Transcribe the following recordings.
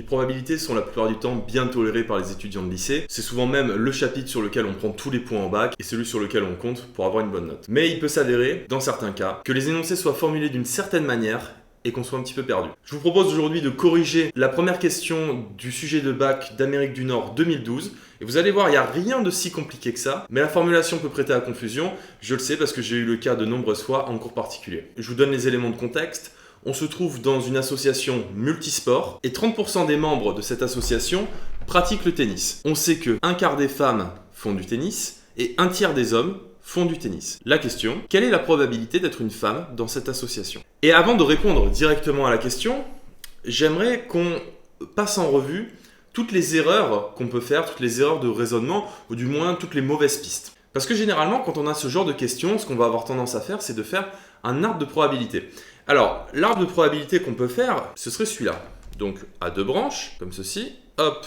Les probabilités sont la plupart du temps bien tolérées par les étudiants de lycée. C'est souvent même le chapitre sur lequel on prend tous les points en bac et celui sur lequel on compte pour avoir une bonne note. Mais il peut s'avérer, dans certains cas, que les énoncés soient formulés d'une certaine manière et qu'on soit un petit peu perdu. Je vous propose aujourd'hui de corriger la première question du sujet de bac d'Amérique du Nord 2012. Et vous allez voir, il n'y a rien de si compliqué que ça, mais la formulation peut prêter à confusion. Je le sais parce que j'ai eu le cas de nombreuses fois en cours particulier. Je vous donne les éléments de contexte. On se trouve dans une association multisport et 30% des membres de cette association pratiquent le tennis. On sait que un quart des femmes font du tennis et un tiers des hommes font du tennis. La question, quelle est la probabilité d'être une femme dans cette association? Et avant de répondre directement à la question, j'aimerais qu'on passe en revue toutes les erreurs qu'on peut faire, toutes les erreurs de raisonnement, ou du moins toutes les mauvaises pistes. Parce que généralement, quand on a ce genre de questions, ce qu'on va avoir tendance à faire, c'est de faire un arbre de probabilité. Alors, l'arbre de probabilité qu'on peut faire, ce serait celui-là. Donc, à deux branches, comme ceci, hop.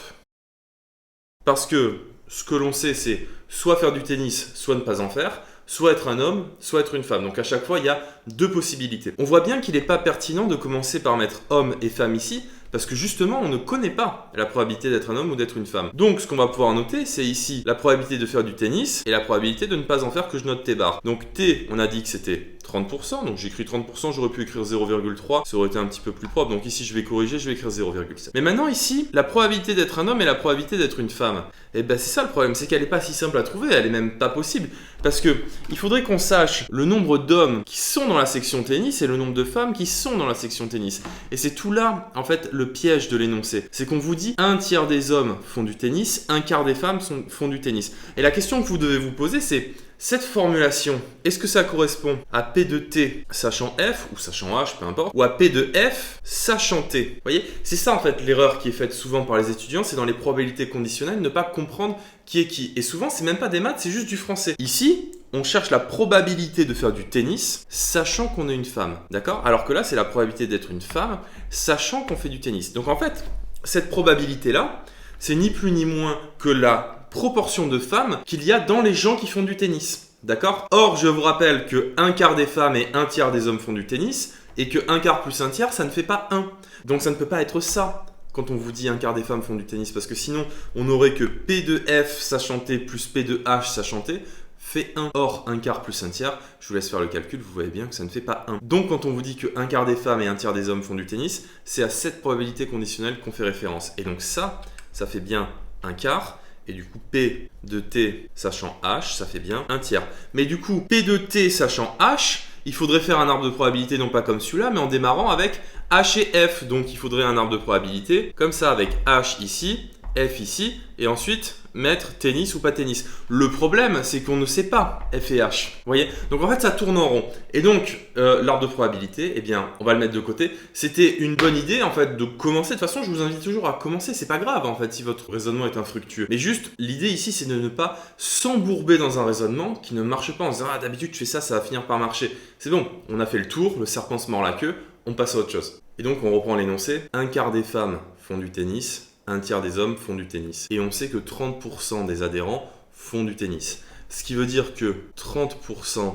Parce que ce que l'on sait, c'est soit faire du tennis, soit ne pas en faire, soit être un homme, soit être une femme. Donc à chaque fois, il y a deux possibilités. On voit bien qu'il n'est pas pertinent de commencer par mettre homme et femme ici, parce que justement, on ne connaît pas la probabilité d'être un homme ou d'être une femme. Donc ce qu'on va pouvoir noter, c'est ici la probabilité de faire du tennis et la probabilité de ne pas en faire, que je note T bar. Donc T, on a dit que c'était 30%, donc j'écris 30%, j'aurais pu écrire 0,3, ça aurait été un petit peu plus propre, donc ici je vais corriger, je vais écrire 0,7. Mais maintenant ici, la probabilité d'être un homme et la probabilité d'être une femme, et ben c'est ça le problème, c'est qu'elle n'est pas si simple à trouver, elle est même pas possible, parce que il faudrait qu'on sache le nombre d'hommes qui sont dans la section tennis et le nombre de femmes qui sont dans la section tennis. Et c'est tout là, en fait, le piège de l'énoncé. C'est qu'on vous dit un tiers des hommes font du tennis, un quart des femmes font du tennis. Et la question que vous devez vous poser, c'est cette formulation, est-ce que ça correspond à P de T sachant F, ou sachant H, peu importe, ou à P de F sachant T? Vous voyez, c'est ça en fait l'erreur qui est faite souvent par les étudiants, c'est dans les probabilités conditionnelles, ne pas comprendre qui est qui. Et souvent, c'est même pas des maths, c'est juste du français. Ici, on cherche la probabilité de faire du tennis, sachant qu'on est une femme, d'accord? Alors que là, c'est la probabilité d'être une femme, sachant qu'on fait du tennis. Donc en fait, cette probabilité-là, c'est ni plus ni moins que la proportion de femmes qu'il y a dans les gens qui font du tennis. D'accord? Or, je vous rappelle que un quart des femmes et un tiers des hommes font du tennis et que un quart plus un tiers, ça ne fait pas 1. Donc ça ne peut pas être ça quand on vous dit un quart des femmes font du tennis, parce que sinon, on n'aurait que P de F sachant T plus P de H sachant T fait 1. Or, un quart plus un tiers, je vous laisse faire le calcul, vous voyez bien que ça ne fait pas 1. Donc quand on vous dit que un quart des femmes et un tiers des hommes font du tennis, c'est à cette probabilité conditionnelle qu'on fait référence. Et donc ça fait bien un quart. Et du coup, P de T sachant H, ça fait bien un tiers. Mais du coup, P de T sachant H, il faudrait faire un arbre de probabilité, non pas comme celui-là, mais en démarrant avec H et F. Donc, il faudrait un arbre de probabilité, comme ça, avec H ici, F ici, et ensuite mettre tennis ou pas tennis. Le problème, c'est qu'on ne sait pas F et H. Vous voyez? Donc en fait, ça tourne en rond. Et donc, l'arbre de probabilité, eh bien, on va le mettre de côté. C'était une bonne idée, en fait, de commencer. De toute façon, je vous invite toujours à commencer. C'est pas grave, en fait, si votre raisonnement est infructueux. Mais juste, l'idée ici, c'est de ne pas s'embourber dans un raisonnement qui ne marche pas en se disant « Ah, d'habitude, tu fais ça, ça va finir par marcher. » C'est bon, on a fait le tour, le serpent se mord la queue, on passe à autre chose. Et donc, on reprend l'énoncé. Un quart des femmes font du tennis. Un tiers des hommes font du tennis. Et on sait que 30% des adhérents font du tennis. Ce qui veut dire que 30%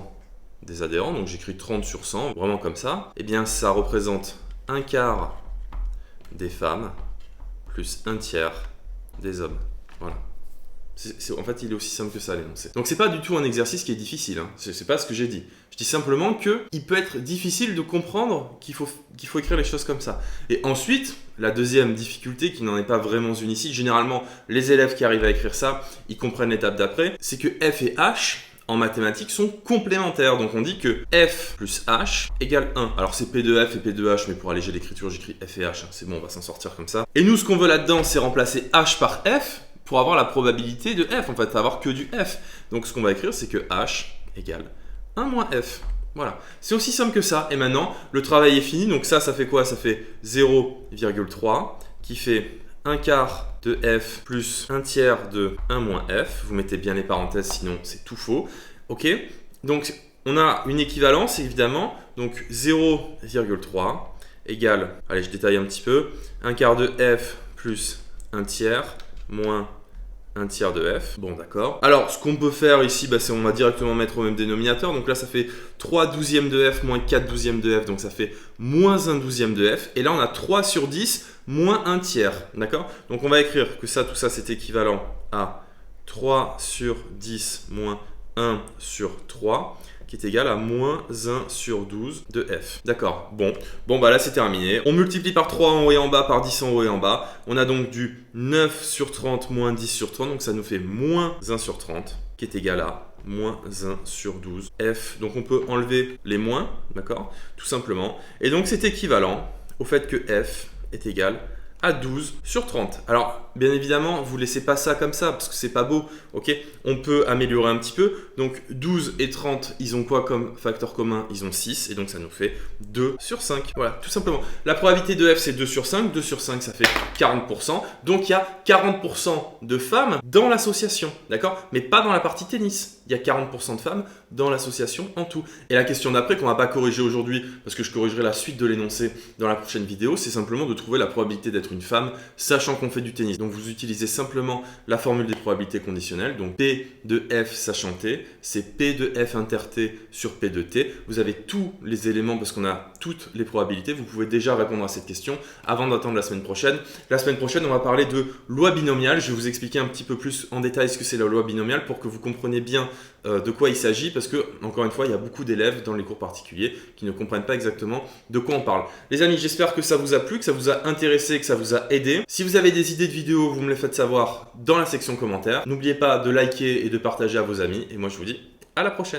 des adhérents, donc j'écris 30 sur 100, vraiment comme ça, eh bien ça représente un quart des femmes plus un tiers des hommes. Voilà. En fait, il est aussi simple que ça, l'énoncé. Donc, c'est pas du tout un exercice qui est difficile. Hein. C'est pas ce que j'ai dit. Je dis simplement qu'il peut être difficile de comprendre qu'il faut écrire les choses comme ça. Et ensuite, la deuxième difficulté, qui n'en est pas vraiment une ici, généralement, les élèves qui arrivent à écrire ça, ils comprennent l'étape d'après, c'est que F et H, en mathématiques, sont complémentaires. Donc, on dit que F plus H égale 1. Alors, c'est P de F et P de H, mais pour alléger l'écriture, j'écris F et H. C'est bon, on va s'en sortir comme ça. Et nous, ce qu'on veut là-dedans, c'est remplacer H par F, pour avoir la probabilité de F, en fait, avoir que du F. Donc ce qu'on va écrire, c'est que H égale 1 moins F. Voilà, c'est aussi simple que ça. Et maintenant, le travail est fini. Donc ça fait quoi? Ça fait 0,3 qui fait un quart de F plus un tiers de 1 moins F. Vous mettez bien les parenthèses, sinon c'est tout faux. Ok, donc on a une équivalence, évidemment. Donc 0,3 égale, allez, je détaille un petit peu, un quart de F plus un tiers moins un tiers de F. Bon, d'accord. Alors, ce qu'on peut faire ici, c'est on va directement mettre au même dénominateur. Donc là, ça fait 3 douzièmes de F moins 4 douzièmes de F. Donc ça fait moins 1 douzième de F. Et là, on a 3 sur 10 moins 1 tiers, d'accord? Donc on va écrire que ça, tout ça, c'est équivalent à 3 sur 10 moins 1 sur 3, qui est égal à moins 1 sur 12 de f. D'accord, bon bah là c'est terminé. On multiplie par 3 en haut et en bas, par 10 en haut et en bas. On a donc du 9 sur 30 moins 10 sur 30, donc ça nous fait moins 1 sur 30, qui est égal à moins 1 sur 12 f. Donc on peut enlever les moins, d'accord, tout simplement. Et donc c'est équivalent au fait que f est égal à 12 sur 30. Alors, bien évidemment, vous ne laissez pas ça comme ça, parce que c'est pas beau, ok? On peut améliorer un petit peu. Donc, 12 et 30, ils ont quoi comme facteur commun? Ils ont 6, et donc ça nous fait 2 sur 5. Voilà, tout simplement. La probabilité de f, c'est 2 sur 5. 2 sur 5, ça fait 40%. Donc, il y a 40% de femmes dans l'association, d'accord? Mais pas dans la partie tennis. Il y a 40% de femmes dans l'association en tout. Et la question d'après, qu'on ne va pas corriger aujourd'hui, parce que je corrigerai la suite de l'énoncé dans la prochaine vidéo, c'est simplement de trouver la probabilité d'être une femme, sachant qu'on fait du tennis. Donc vous utilisez simplement la formule des probabilités conditionnelles. Donc P de F sachant T, c'est P de F inter T sur P de T. Vous avez tous les éléments parce qu'on a toutes les probabilités. Vous pouvez déjà répondre à cette question avant d'attendre la semaine prochaine. La semaine prochaine, on va parler de loi binomiale. Je vais vous expliquer un petit peu plus en détail ce que c'est la loi binomiale pour que vous compreniez bien de quoi il s'agit, parce que, encore une fois, il y a beaucoup d'élèves dans les cours particuliers qui ne comprennent pas exactement de quoi on parle. Les amis, j'espère que ça vous a plu, que ça vous a intéressé, que ça vous a aidé. Si vous avez des idées de vidéos, vous me les faites savoir dans la section commentaires. N'oubliez pas de liker et de partager à vos amis. Et moi, je vous dis à la prochaine.